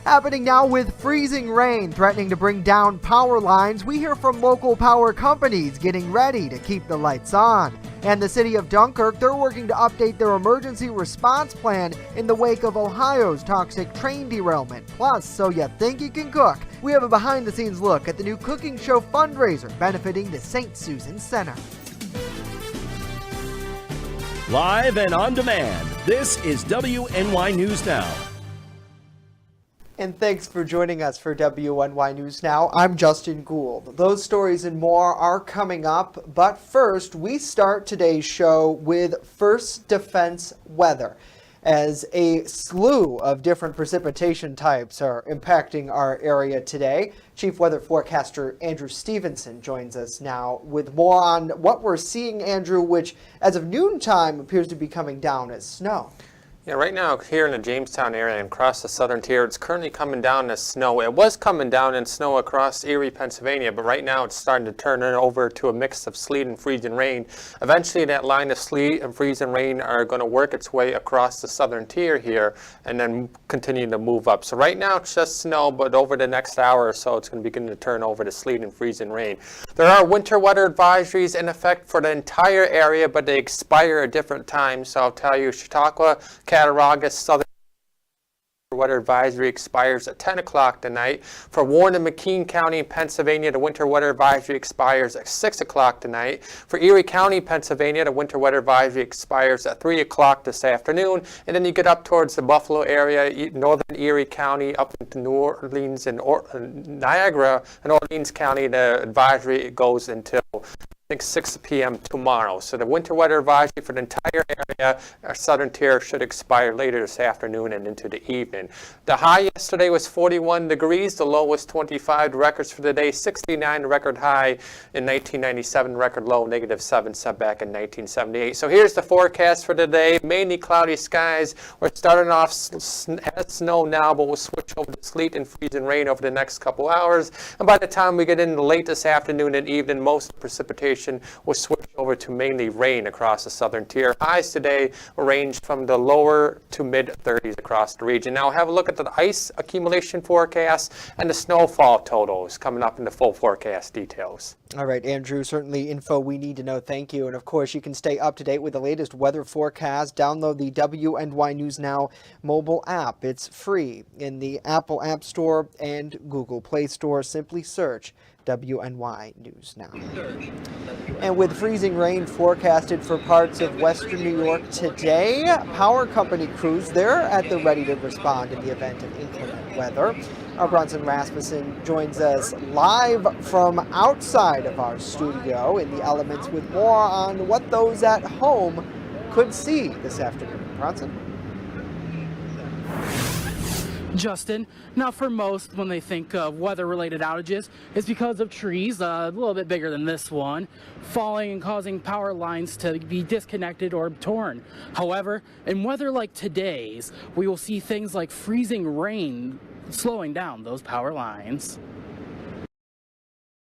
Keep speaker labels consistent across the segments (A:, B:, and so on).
A: Happening now with freezing rain threatening to bring down power lines, we hear from local power companies getting ready to keep the lights on. And the city of Dunkirk, they're working to update their emergency response plan in the wake of Ohio's toxic train derailment. Plus, so you think you can cook? We have a behind-the-scenes look at the new cooking show fundraiser benefiting the St. Susan Center.
B: Live and on demand, this is WNY News Now.
A: And thanks for joining us for WNY News Now. I'm Justin Gould. Those stories and more are coming up, but first we start today's show with First Defense weather, as a slew of different precipitation types are impacting our area today. Chief Weather Forecaster Andrew Stevenson joins us now with more on what we're seeing, Andrew, which as of noontime appears to be coming down as snow.
C: Yeah, right now here in the Jamestown area and across the southern tier, it's currently coming down as snow. It was coming down in snow across Erie, Pennsylvania, but right now it's starting to turn it over to a mix of sleet and freezing rain. Eventually that line of sleet and freezing rain are going to work its way across the southern tier here and then continue to move up. So right now it's just snow, but over the next hour or so it's going to begin to turn over to sleet and freezing rain. There are winter weather advisories in effect for the entire area, but they expire at different times. So I'll tell you, Chautauqua, Cattaraugus, Southern Weather Advisory expires at 10 o'clock tonight. For Warren and McKean County in Pennsylvania, the Winter Weather Advisory expires at 6 o'clock tonight. For Erie County, Pennsylvania, the Winter Weather Advisory expires at 3 o'clock this afternoon. And then you get up towards the Buffalo area, northern Erie County, up into New Orleans and Niagara and Orleans County, the advisory goes until 6 p.m. tomorrow. So the winter weather advisory for the entire area, our southern tier, should expire later this afternoon and into the evening. The high yesterday was 41 degrees. The low was 25. The records for the day, 69, the record high in 1997, record low, -7, set back in 1978. So here's the forecast for today. Mainly cloudy skies. We're starting off as snow now, but we'll switch over to sleet and freezing rain over the next couple hours. And by the time we get into late this afternoon and evening, most precipitation will switch over to mainly rain across the southern tier. Highs today range from the lower to mid-30s across the region. Now have a look at the ice accumulation forecast and the snowfall totals coming up in the full forecast details.
A: All right, Andrew, certainly info we need to know. Thank you. And of course, you can stay up to date with the latest weather forecast. Download the WNY News Now mobile app. It's free in the Apple App Store and Google Play Store. Simply search WNY News Now. And with freezing rain forecasted for parts of western New York today, power company crews, they're at the ready to respond in the event of inclement weather. Our Bronson Rasmussen joins us live from outside of our studio in the elements with more on what those at home could see this afternoon. Bronson?
D: Justin, now for most, when they think of weather-related outages, it's because of trees, a little bit bigger than this one, falling and causing power lines to be disconnected or torn. However, in weather like today's, we will see things like freezing rain slowing down those power lines.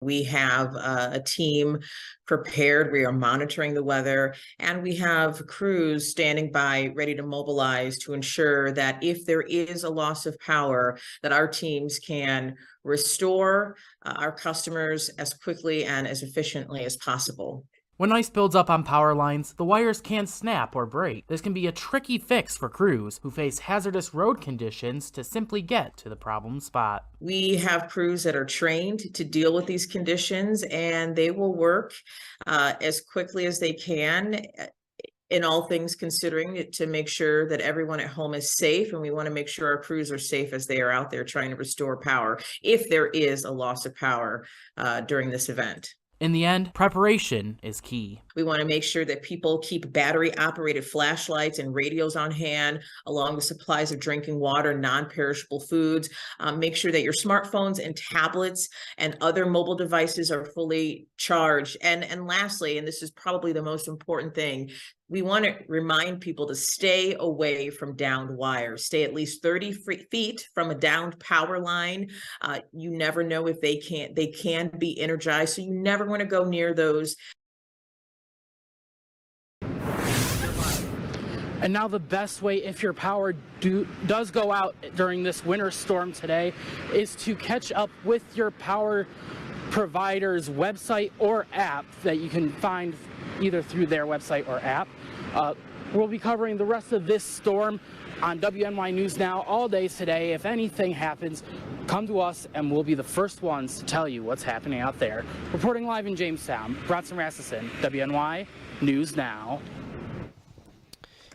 E: We have a team prepared. We are monitoring the weather, and we have crews standing by ready to mobilize to ensure that if there is a loss of power, that our teams can restore our customers as quickly and as efficiently as possible.
F: When ice builds up on power lines, the wires can snap or break. This can be a tricky fix for crews who face hazardous road conditions to simply get to the problem spot.
E: We have crews that are trained to deal with these conditions, and they will work as quickly as they can, in all things considering, to make sure that everyone at home is safe. And we want to make sure our crews are safe as they are out there trying to restore power if there is a loss of power during this event.
F: In the end, preparation is key.
E: We want to make sure that people keep battery-operated flashlights and radios on hand, along with supplies of drinking water, non-perishable foods. Make sure that your smartphones and tablets and other mobile devices are fully charged. And lastly, and this is probably the most important thing, we want to remind people to stay away from downed wires. Stay at least 30 feet from a downed power line. You never know if they can be energized, so you never want to go near those.
D: And now the best way, if your power does go out during this winter storm today, is to catch up with your power provider's website or app that you can find either through their website or app. We'll be covering the rest of this storm on WNY News Now all day today. If anything happens, come to us and we'll be the first ones to tell you what's happening out there. Reporting live in Jamestown, Bronson Rasmussen, WNY News Now.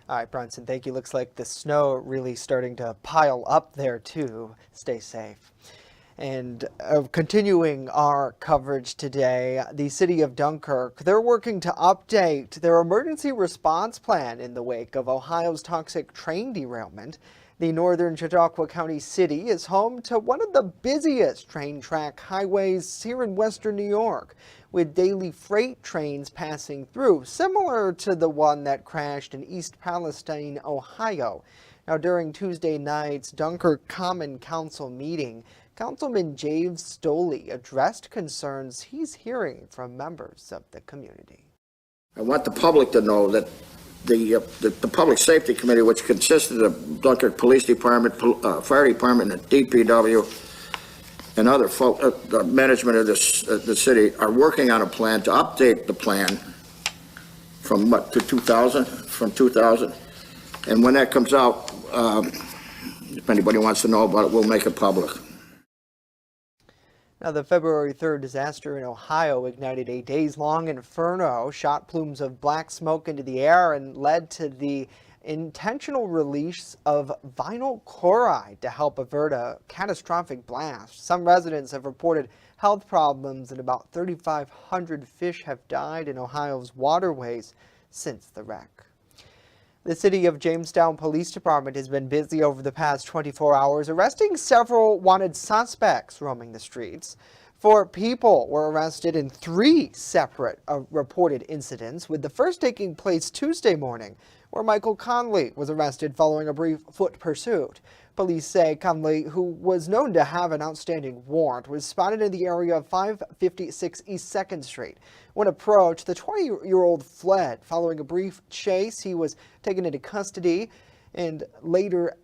A: All right, Bronson, thank you. Looks like the snow really starting to pile up there too. Stay safe. And continuing our coverage today, the city of Dunkirk, they're working to update their emergency response plan in the wake of Ohio's toxic train derailment. The northern Chautauqua County city is home to one of the busiest train track highways here in western New York, with daily freight trains passing through, similar to the one that crashed in East Palestine, Ohio. Now, during Tuesday night's Dunkirk Common Council meeting, Councilman James Stoley addressed concerns he's hearing from members of the community.
G: I want the public to know that the Public Safety Committee, which consisted of Dunkirk Police Department, Fire Department, and DPW, and other folk, the management of the city, are working on a plan to update the plan from what, to 2000? From 2000. And when that comes out, if anybody wants to know about it, we'll make it public.
A: Now, the February 3rd disaster in Ohio ignited a days-long inferno, shot plumes of black smoke into the air, and led to the intentional release of vinyl chloride to help avert a catastrophic blast. Some residents have reported health problems, and about 3,500 fish have died in Ohio's waterways since the wreck. The City of Jamestown Police Department has been busy over the past 24 hours, arresting several wanted suspects roaming the streets. 4 people were arrested in 3 separate reported incidents, with the first taking place Tuesday morning, where Michael Conley was arrested following a brief foot pursuit. Police say Conley, who was known to have an outstanding warrant, was spotted in the area of 556 East 2nd Street. When approached, the 20-year-old fled. Following a brief chase, he was taken into custody and later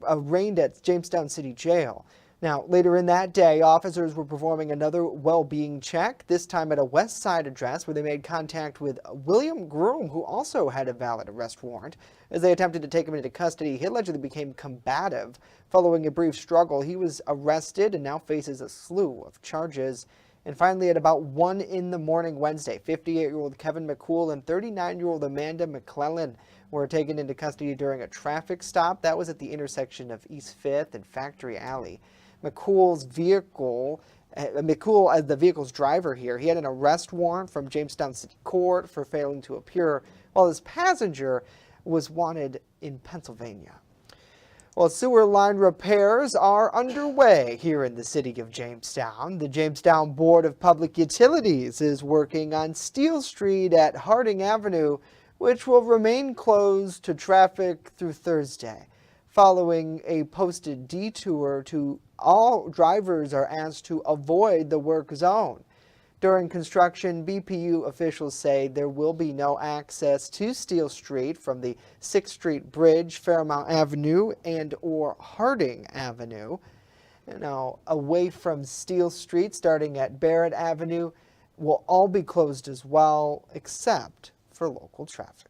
A: arraigned at Jamestown City Jail. Now, later in that day, officers were performing another well-being check, this time at a West Side address where they made contact with William Groom, who also had a valid arrest warrant. As they attempted to take him into custody, he allegedly became combative. Following a brief struggle, he was arrested and now faces a slew of charges. And finally, at about 1 in the morning Wednesday, 58-year-old Kevin McCool and 39-year-old Amanda McClellan were taken into custody during a traffic stop. That was at the intersection of East 5th and Factory Alley. McCool, as the vehicle's driver here, he had an arrest warrant from Jamestown City Court for failing to appear, while his passenger was wanted in Pennsylvania. Well, sewer line repairs are underway here in the city of Jamestown. The Jamestown Board of Public Utilities is working on Steel Street at Harding Avenue, which will remain closed to traffic through Thursday. Following a posted detour, all drivers are asked to avoid the work zone. During construction, BPU officials say there will be no access to Steel Street from the 6th Street Bridge, Fairmount Avenue, and or Harding Avenue. Now, away from Steel Street, starting at Barrett Avenue, will all be closed as well, except for local traffic.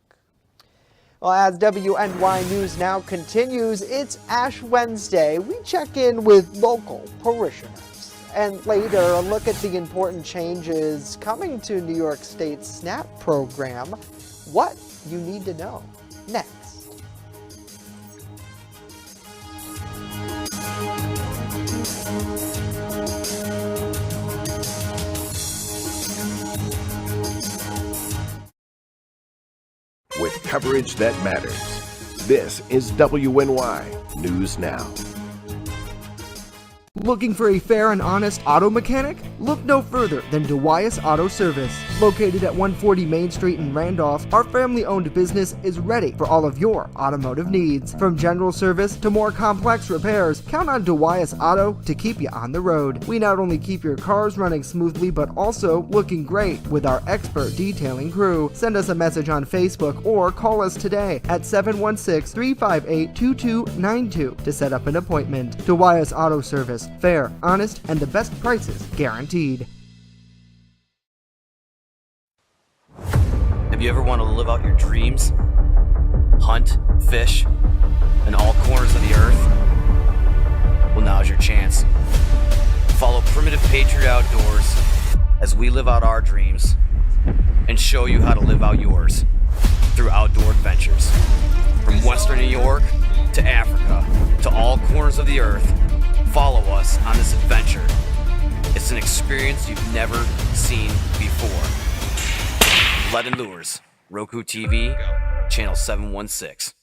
A: Well, as WNY News Now continues, it's Ash Wednesday. We check in with local parishioners. And later, a look at the important changes coming to New York State's SNAP program. What you need to know. Next.
B: With coverage that matters. This is WNY News Now.
A: Looking for a fair and honest auto mechanic? Look no further than DeWyas Auto Service. Located at 140 Main Street in Randolph, our family-owned business is ready for all of your automotive needs. From general service to more complex repairs, count on DeWyas Auto to keep you on the road. We not only keep your cars running smoothly, but also looking great with our expert detailing crew. Send us a message on Facebook or call us today at 716-358-2292 to set up an appointment. DeWyas Auto Service. Fair, honest, and the best prices guaranteed.
H: Have you ever wanted to live out your dreams? Hunt, fish, in all corners of the earth? Well, now's your chance. Follow Primitive Patriot Outdoors as we live out our dreams and show you how to live out yours through outdoor adventures. From Western New York to Africa to all corners of the earth, follow us on this adventure. It's an experience you've never seen before. Lead and Lures, Roku TV, channel 716.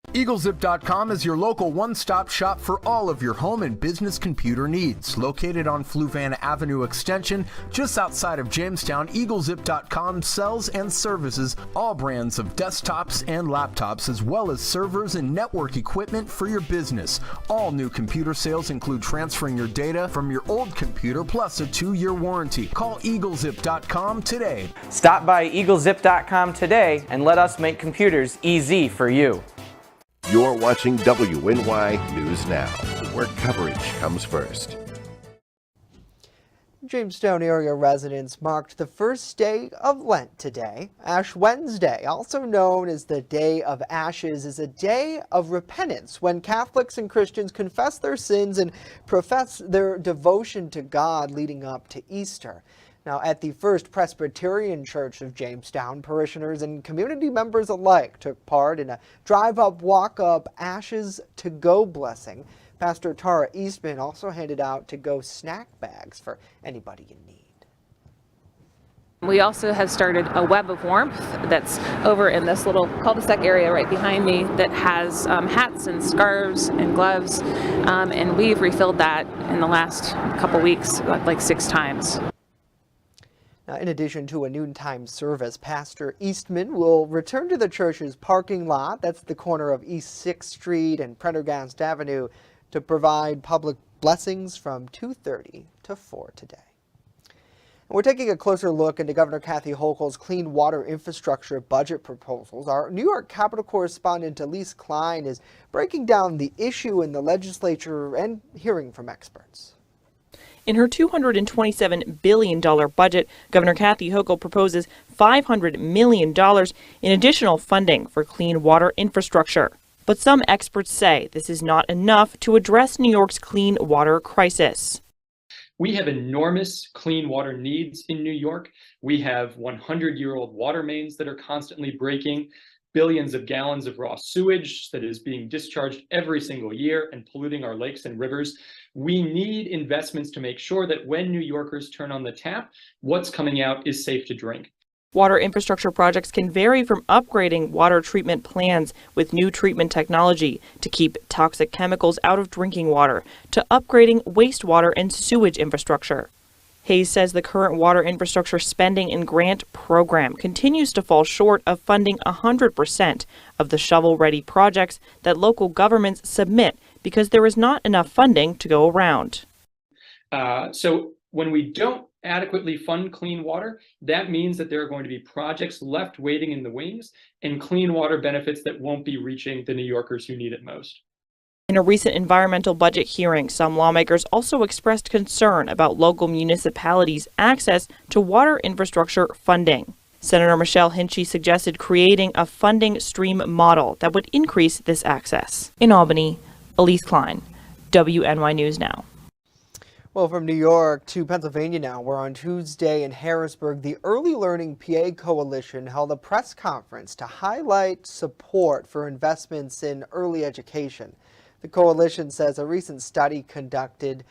I: EagleZip.com is your local one-stop shop for all of your home and business computer needs. Located on Fluvan Avenue Extension, just outside of Jamestown, EagleZip.com sells and services all brands of desktops and laptops, as well as servers and network equipment for your business. All new computer sales include transferring your data from your old computer plus a 2-year warranty. Call EagleZip.com today.
J: Stop by EagleZip.com today and let us make computers easy for you.
K: You're watching WNY News Now, where coverage comes first.
A: Jamestown area residents marked the first day of Lent today. Ash Wednesday, also known as the Day of Ashes, is a day of repentance when Catholics and Christians confess their sins and profess their devotion to God leading up to Easter. Now, at the First Presbyterian Church of Jamestown, parishioners and community members alike took part in a drive-up, walk-up, Ashes to Go blessing. Pastor Tara Eastman also handed out to-go snack bags for anybody in need.
L: We also have started a web of warmth that's over in this little cul-de-sac area right behind me that has hats and scarves and gloves, and we've refilled that in the last couple weeks like 6 times.
A: Now, in addition to a noontime service, Pastor Eastman will return to the church's parking lot, that's the corner of East 6th Street and Prendergast Avenue, to provide public blessings from 2:30 to 4 today. And we're taking a closer look into Governor Kathy Hochul's clean water infrastructure budget proposals. Our New York Capitol correspondent Elise Klein is breaking down the issue in the legislature and hearing from experts.
M: In her $227 billion budget, Governor Kathy Hochul proposes $500 million in additional funding for clean water infrastructure. But some experts say this is not enough to address New York's clean water crisis.
N: We have enormous clean water needs in New York. We have 100-year-old water mains that are constantly breaking, billions of gallons of raw sewage that is being discharged every single year and polluting our lakes and rivers. We need investments to make sure that when New Yorkers turn on the tap, what's coming out is safe to drink.
M: Water infrastructure projects can vary from upgrading water treatment plants with new treatment technology to keep toxic chemicals out of drinking water to upgrading wastewater and sewage infrastructure. Hayes says the current water infrastructure spending and grant program continues to fall short of funding 100% of the shovel-ready projects that local governments submit because there is not enough funding to go around.
N: So when we don't adequately fund clean water, that means that there are going to be projects left waiting in the wings and clean water benefits that won't be reaching the New Yorkers who need it most.
M: In a recent environmental budget hearing, some lawmakers also expressed concern about local municipalities' access to water infrastructure funding. Senator Michelle Hinchy suggested creating a funding stream model that would increase this access. In Albany, Elise Klein, WNY News Now.
A: Well, from New York to Pennsylvania now, where on Tuesday in Harrisburg, the Early Learning PA Coalition held a press conference to highlight support for investments in early education. The coalition says a recent study conducted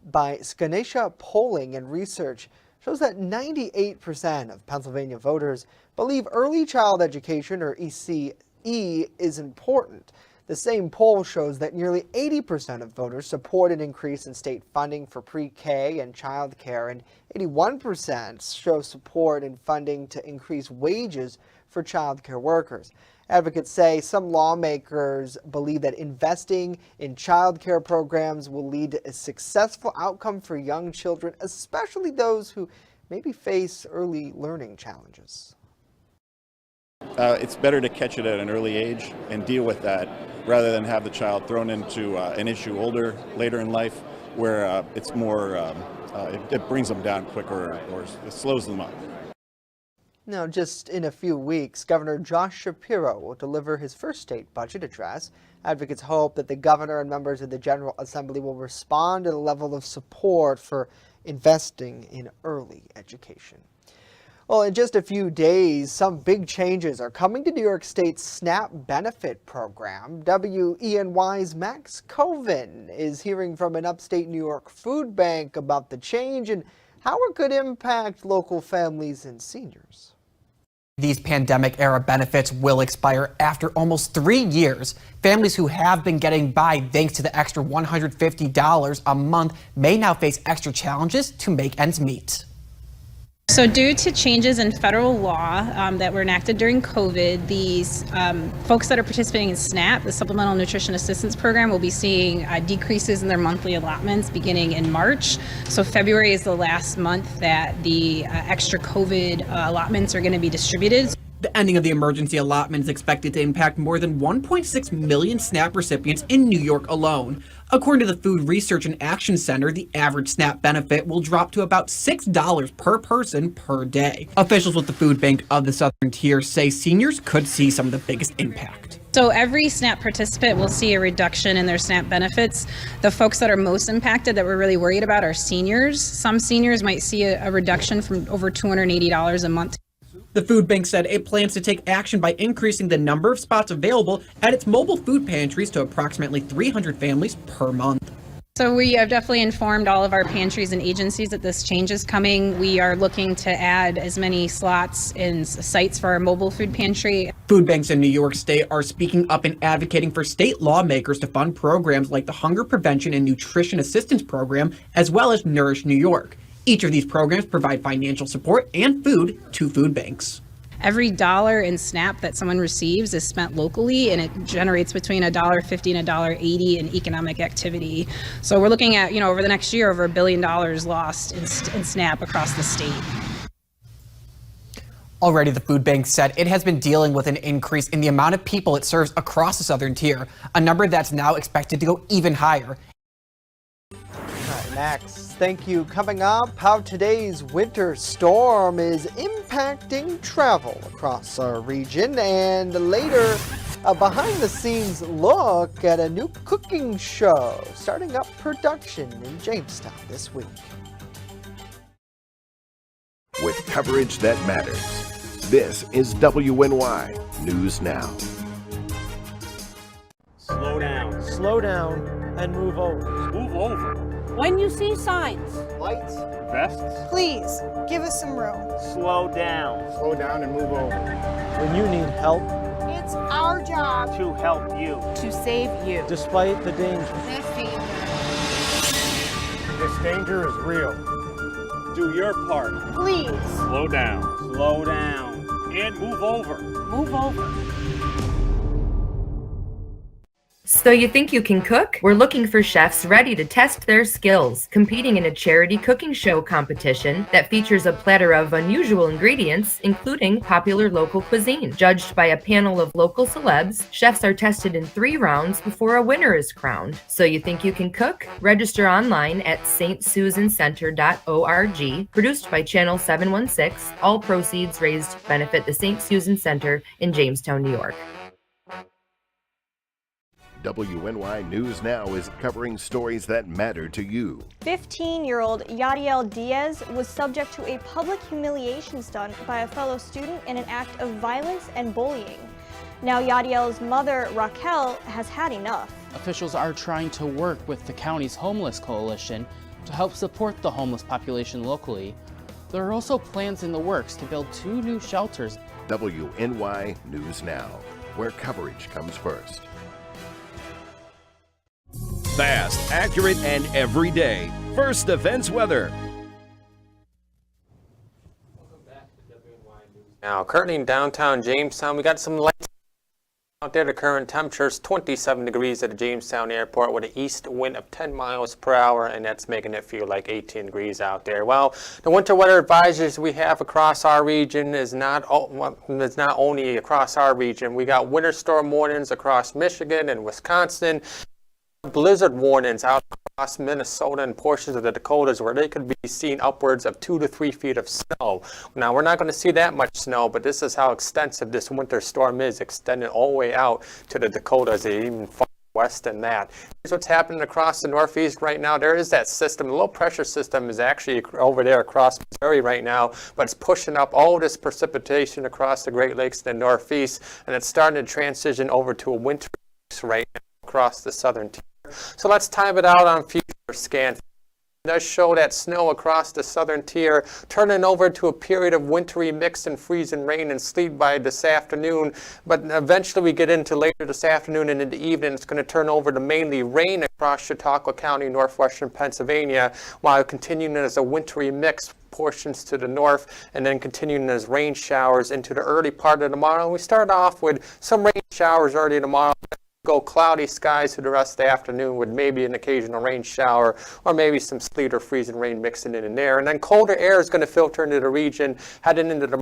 A: by Scanesha Polling and Research shows that 98% of Pennsylvania voters believe early child education, or ECE, is important. The same poll shows that nearly 80% of voters support an increase in state funding for pre-K and child care, and 81% show support in funding to increase wages for child care workers. Advocates say some lawmakers believe that investing in child care programs will lead to a successful outcome for young children, especially those who maybe face early learning challenges.
O: It's better to catch it at an early age and deal with that rather than have the child thrown into an issue later in life where it's more, it brings them down quicker or it slows them up.
A: Now, just in a few weeks, Governor Josh Shapiro will deliver his first state budget address. Advocates hope that the governor and members of the General Assembly will respond to the level of support for investing in early education. Well, in just a few days, some big changes are coming to New York State's SNAP benefit program. WNY's Max Coven is hearing from an upstate New York food bank about the change and how it could impact local families and seniors.
P: These pandemic-era benefits will expire after almost 3 years. Families who have been getting by thanks to the extra $150 a month may now face extra challenges to make ends meet.
Q: So due to changes in federal law that were enacted during COVID, these folks that are participating in SNAP, the Supplemental Nutrition Assistance Program, will be seeing decreases in their monthly allotments beginning in March. So February is the last month that the extra COVID allotments are going to be distributed.
P: The ending of the emergency allotment is expected to impact more than 1.6 million SNAP recipients in New York alone. According to the Food Research and Action Center, the average SNAP benefit will drop to about $6 per person per day. Officials with the food bank of the Southern Tier say seniors could see some of the biggest impact.
Q: So every SNAP participant will see a reduction in their SNAP benefits. The folks that are most impacted that we're really worried about are seniors. Some seniors might see a reduction from over $280 a month.
P: The food bank said it plans to take action by increasing the number of spots available at its mobile food pantries to approximately 300 families per month.
Q: So we have definitely informed all of our pantries and agencies that this change is coming. We are looking to add as many slots and sites for our mobile food pantry.
P: Food banks in New York State are speaking up and advocating for state lawmakers to fund programs like the Hunger Prevention and Nutrition Assistance Program, as well as Nourish New York. Each of these programs provide financial support and food to food banks.
Q: Every dollar in SNAP that someone receives is spent locally, and it generates between $1.50 and $1.80 in economic activity. So we're looking at, over the next year, over $1 billion lost in SNAP across the state.
P: Already, the food bank said it has been dealing with an increase in the amount of people it serves across the Southern Tier, a number that's now expected to go even higher.
A: All right, Max, thank you. Coming up, how today's winter storm is impacting travel across our region, and later, a behind-the-scenes look at a new cooking show starting up production in Jamestown this week.
K: With coverage that matters, this is WNY News Now.
R: Slow down. Slow down and move over. Move over.
S: When you see signs,
R: Lights. Vests.
S: please give us some room.
R: Slow down. Slow down and move over. When you need help,
S: It's our job
R: to help you.
S: to save you.
R: Despite the danger.
S: This danger.
R: This danger is real. Do your part.
S: Please
R: Slow down. Slow down. And move over.
S: move over.
T: So you think you can cook? We're looking for chefs ready to test their skills, competing in a charity cooking show competition that features a platter of unusual ingredients, including popular local cuisine. Judged by a panel of local celebs, chefs are tested in 3 rounds before a winner is crowned. So you think you can cook? Register online at stsusancenter.org. Produced by Channel 716. All proceeds raised benefit the St. Susan Center in Jamestown, New York.
K: WNY News Now is covering stories that matter to you.
U: 15-year-old Yadiel Diaz was subject to a public humiliation stunt by a fellow student in an act of violence and bullying. Now Yadiel's mother, Raquel, has had enough.
J: Officials are trying to work with the county's homeless coalition to help support the homeless population locally. There are also plans in the works to build 2 new shelters.
K: WNY News Now, where coverage comes first.
B: Fast, accurate, and every day. First Defense Weather.
C: Now, currently in downtown Jamestown, we got some lights out there. The current temperature is 27 degrees at the Jamestown airport with an east wind of 10 miles per hour, and that's making it feel like 18 degrees out there. Well, the winter weather advisories we have across our region is not only across our region. We got winter storm warnings across Michigan and Wisconsin. Blizzard warnings out across Minnesota and portions of the Dakotas where they could be seen upwards of 2 to 3 feet of snow. Now, we're not going to see that much snow, but this is how extensive this winter storm is, extending all the way out to the Dakotas and even far west than that. Here's what's happening across the Northeast right now. There is that system. The low pressure system is actually over there across Missouri right now, but it's pushing up all this precipitation across the Great Lakes in the Northeast, and it's starting to transition over to a winter right now across the southern tier. So let's time it out on future scans. It does show that snow across the southern tier turning over to a period of wintry mix and freezing rain and sleet by this afternoon, but eventually we get into later this afternoon and in the evening it's going to turn over to mainly rain across Chautauqua County, northwestern Pennsylvania, while continuing as a wintry mix portions to the north and then continuing as rain showers into the early part of tomorrow. We start off with some rain showers early tomorrow. Go cloudy skies through the rest of the afternoon with maybe an occasional rain shower or maybe some sleet or freezing rain mixing in there. And then colder air is going to filter into the region heading into the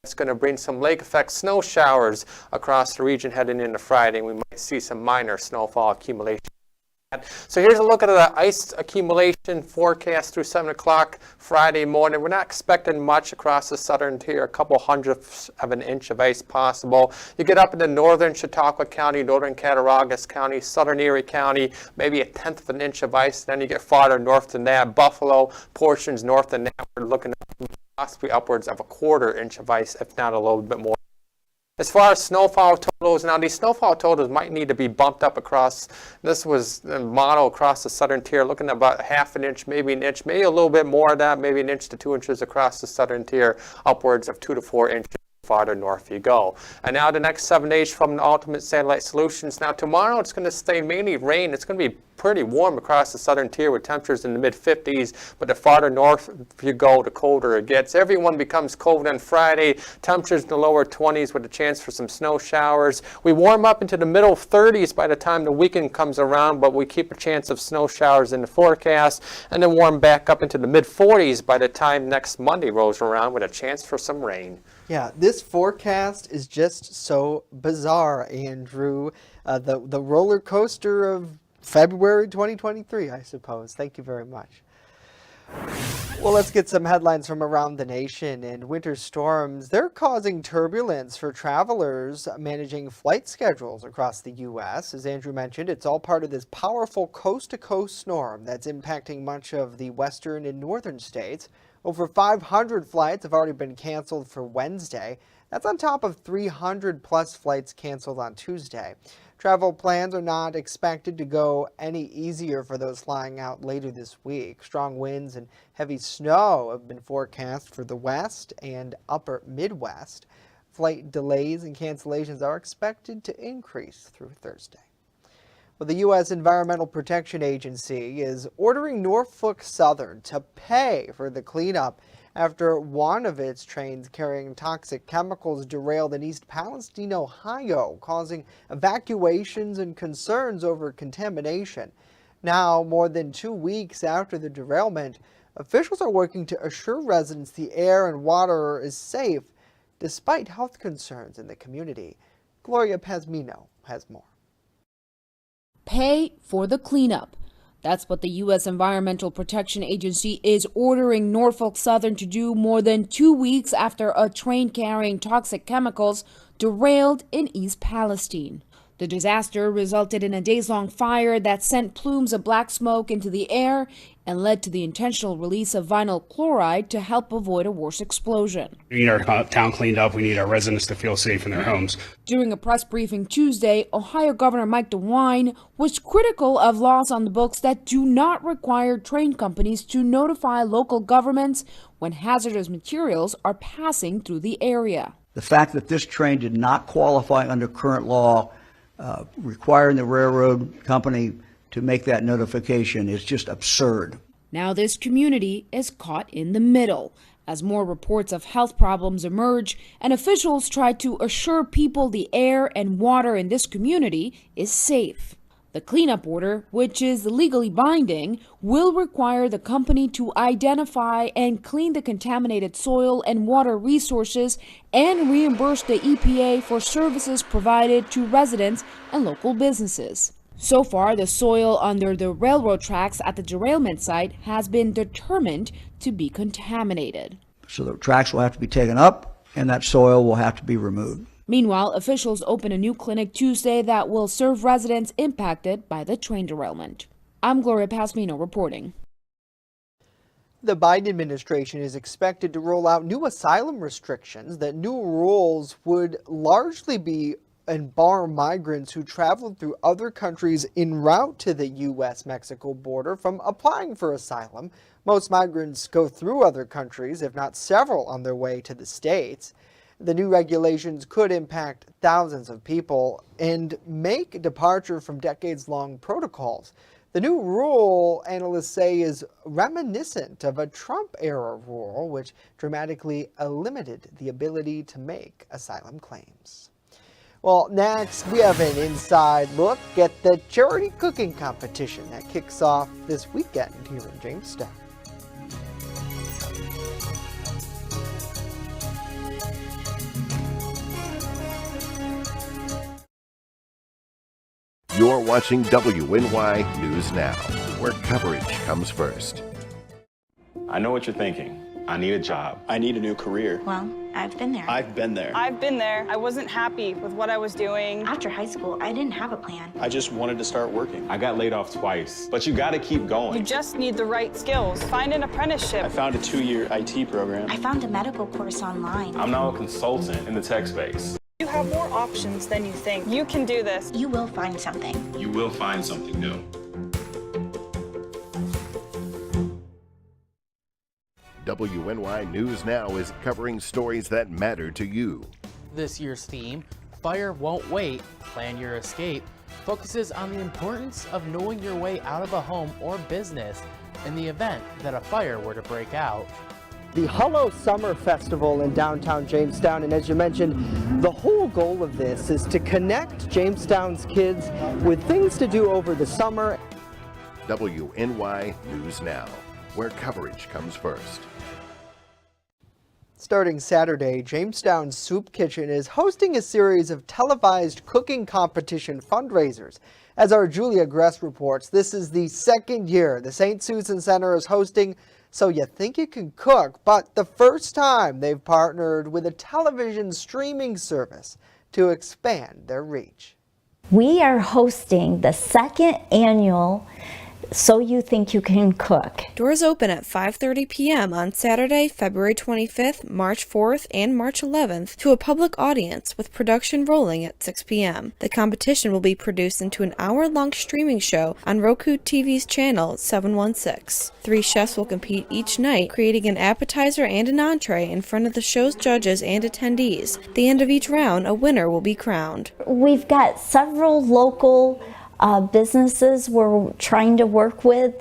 C: It's going to bring some lake effect snow showers across the region heading into Friday. And we might see some minor snowfall accumulation. So here's a look at the ice accumulation forecast through 7 o'clock Friday morning. We're not expecting much across the southern tier, a couple hundredths of an inch of ice possible. You get up into northern Chautauqua County, northern Cattaraugus County, southern Erie County, maybe a tenth of an inch of ice. Then you get farther north than that, Buffalo, portions north than that. We're looking at possibly upwards of a quarter inch of ice, if not a little bit more. As far as snowfall totals, now these snowfall totals might need to be bumped up across, this was a model across the southern tier, looking at about half an inch, maybe an inch, maybe a little bit more of that, maybe an inch to 2 inches across the southern tier, upwards of 2 to 4 inches farther north you go. And now the next 7 days from the Ultimate Satellite Solutions. Now tomorrow it's going to stay mainly rain. It's going to be pretty warm across the southern tier with temperatures in the mid-50s, but the farther north you go, the colder it gets. Everyone becomes cold on Friday. Temperatures in the lower 20s with a chance for some snow showers. We warm up into the middle 30s by the time the weekend comes around, but we keep a chance of snow showers in the forecast, and then warm back up into the mid-40s by the time next Monday rolls around with a chance for some rain.
A: Yeah, this forecast is just so bizarre, Andrew. The roller coaster of February 2023, I suppose. Thank you very much. Well, let's get some headlines from around the nation. And winter storms, they're causing turbulence for travelers managing flight schedules across the U.S. As Andrew mentioned, it's all part of this powerful coast-to-coast storm that's impacting much of the western and northern states. Over 500 flights have already been canceled for Wednesday. That's on top of 300 plus flights canceled on Tuesday. Travel plans are not expected to go any easier for those flying out later this week. Strong winds and heavy snow have been forecast for the west and upper Midwest. Flight delays and cancellations are expected to increase through Thursday. Well, the U.S. Environmental Protection Agency is ordering Norfolk Southern to pay for the cleanup after one of its trains carrying toxic chemicals derailed in East Palestine, Ohio, causing evacuations and concerns over contamination. Now, more than 2 weeks after the derailment, officials are working to assure residents the air and water is safe, despite health concerns in the community. Gloria Pazmino has more.
V: Pay for the cleanup. That's what the U.S. Environmental Protection Agency is ordering Norfolk Southern to do more than 2 weeks after a train carrying toxic chemicals derailed in East Palestine. The disaster resulted in a days-long fire that sent plumes of black smoke into the air and led to the intentional release of vinyl chloride to help avoid a worse explosion.
W: We need our town cleaned up. We need our residents to feel safe in their homes.
V: During a press briefing Tuesday, Ohio Governor Mike DeWine was critical of laws on the books that do not require train companies to notify local governments when hazardous materials are passing through the area.
X: The fact that this train did not qualify under current law requiring the railroad company
D: to make that notification is just absurd.
V: Now this community is caught in the middle as more reports of health problems emerge and officials try to assure people the air and water in this community is safe. The cleanup order, which is legally binding, will require the company to identify and clean the contaminated soil and water resources and reimburse the EPA for services provided to residents and local businesses. So far, the soil under the railroad tracks at the derailment site has been determined to be contaminated.
D: So the tracks will have to be taken up and that soil will have to be removed.
V: Meanwhile, officials open a new clinic Tuesday that will serve residents impacted by the train derailment. I'm Gloria Pasmino reporting.
A: The Biden administration is expected to roll out new asylum restrictions. That new rules would largely be and bar migrants who traveled through other countries en route to the U.S.-Mexico border from applying for asylum. Most migrants go through other countries, if not several, on their way to the States. The new regulations could impact thousands of people and make departure from decades-long protocols. The new rule, analysts say, is reminiscent of a Trump-era rule, which dramatically limited the ability to make asylum claims. Well, next, we have an inside look at the charity cooking competition that kicks off this weekend here in Jamestown.
K: You're watching WNY News Now, where coverage comes first.
E: I know what you're thinking. I need a job. I need a new career.
F: Well, I've been there.
E: I've been there.
F: I've been there. I wasn't happy with what I was doing. After high school, I didn't have a plan.
E: I just wanted to start working. I got laid off twice, but you got to keep going.
F: You just need the right skills. Find an apprenticeship.
E: I found a 2-year IT program.
F: I found a medical course online.
E: I'm now a consultant in the tech space.
F: You have more options than you think. You can do this. You will find something.
E: You will find something new.
K: WNY News Now is covering stories that matter to you.
J: This year's theme, Fire Won't Wait, Plan Your Escape, focuses on the importance of knowing your way out of a home or business in the event that a fire were to break out.
A: The Hello Summer Festival in downtown Jamestown, and as you mentioned, the whole goal of this is to connect Jamestown's kids with things to do over the summer.
K: WNY News Now, where coverage comes first.
A: Starting Saturday, Jamestown's Soup Kitchen is hosting a series of televised cooking competition fundraisers. As our Julia Gress reports, this is the second year the St. Susan Center is hosting So You Think You Can Cook, but the first time they've partnered with a television streaming service to expand their reach.
X: We are hosting the second annual So You Think You Can Cook.
Y: Doors open at 5:30 p.m. on Saturday, February 25th, March 4th, and March 11th to a public audience with production rolling at 6 p.m. The competition will be produced into an hour-long streaming show on Roku TV's channel 716. 3 chefs will compete each night, creating an appetizer and an entree in front of the show's judges and attendees. At the end of each round, a winner will be crowned.
X: We've got several local businesses we're trying to work with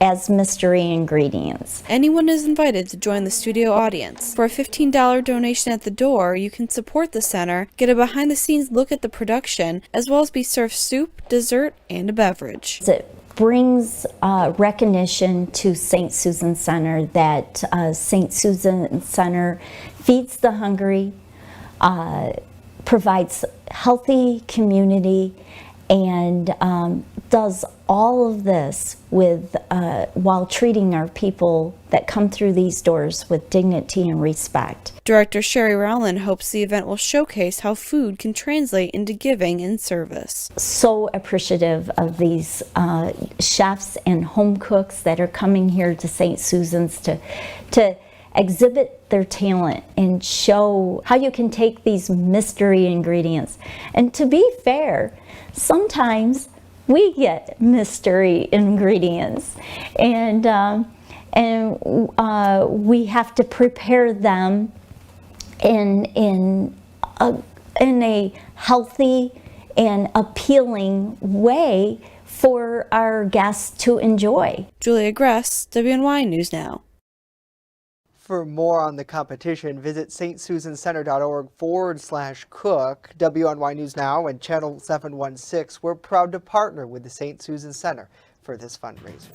X: as mystery ingredients.
Y: Anyone is invited to join the studio audience. For a $15 donation at the door, you can support the center, get a behind-the-scenes look at the production, as well as be served soup, dessert, and a beverage.
X: It brings recognition to St. Susan Center that St. Susan Center feeds the hungry, provides healthy community, and does all of this with while treating our people that come through these doors with dignity and respect.
Y: Director Sherry Rowland hopes the event will showcase how food can translate into giving and service.
X: So appreciative of these chefs and home cooks that are coming here to St. Susan's to exhibit their talent and show how you can take these mystery ingredients. And to be fair, sometimes we get mystery ingredients, and we have to prepare them in a healthy and appealing way for our guests to enjoy.
Y: Julia Gress, WNY News Now.
A: For more on the competition, visit stsusancenter.org/cook. WNY News Now and Channel 716, we're proud to partner with the St. Susan Center for this fundraiser.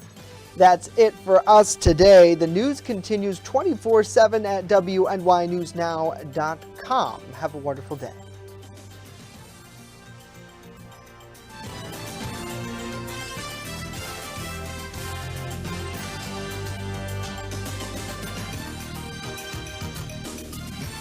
A: That's it for us today. The news continues 24/7 at WNYNewsNow.com. Have a wonderful day.